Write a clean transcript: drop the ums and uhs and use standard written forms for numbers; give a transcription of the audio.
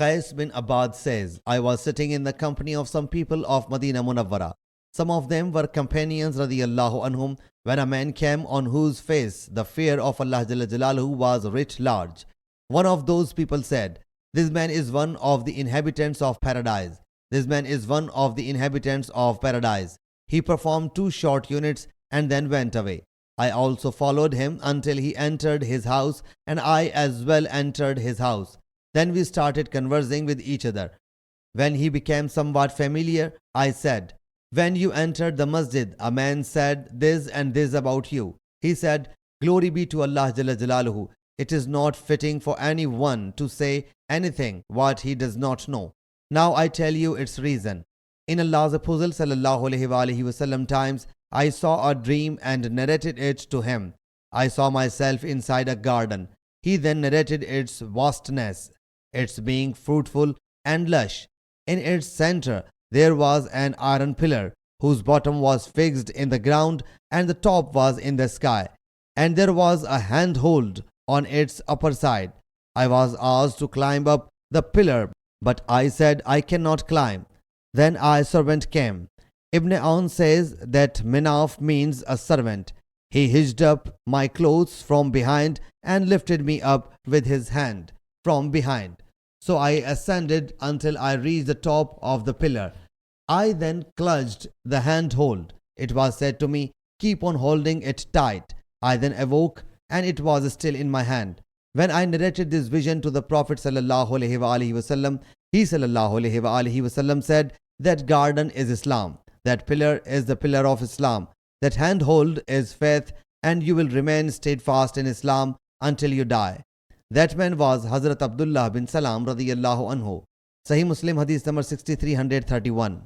Qais bin Abad says, I was sitting in the company of some people of Madinah Munawwara. Some of them were companions radiyallahu anhum, when a man came on whose face the fear of Allah Jalla Jalaluhu was writ large. One of those people said, this man is one of the inhabitants of paradise. This man is one of the inhabitants of paradise. He performed 2 short units and then went away. I also followed him until he entered his house, and I as well entered his house. Then we started conversing with each other. When he became somewhat familiar, I said, when you entered the masjid, a man said this and this about you. He said, glory be to Allah Jalla Jalaluhu. It is not fitting for anyone to say anything what he does not know. Now I tell you its reason. In Allah's Apostle sallallahu alaihi wasallam times, I saw a dream and narrated it to him. I saw myself inside a garden. He then narrated its vastness, its being fruitful and lush. In its center there was an iron pillar, whose bottom was fixed in the ground and the top was in the sky, and there was a handhold on its upper side. I was asked to climb up the pillar, but I said I cannot climb. Then a servant came. Ibn Aun says that Minaf means a servant. He hitched up my clothes from behind and lifted me up with his hand from behind. So I ascended until I reached the top of the pillar. I then clutched the handhold. It was said to me, keep on holding it tight. I then awoke and it was still in my hand. When I narrated this vision to the Prophet sallallahu alaihi wasallam, he sallallahu alaihi wasallam said, that garden is Islam. That pillar is the pillar of Islam. That handhold is faith, and you will remain steadfast in Islam until you die. That man was Hazrat Abdullah bin Salam radiyallahu anhu. Sahih Muslim Hadees number 6331.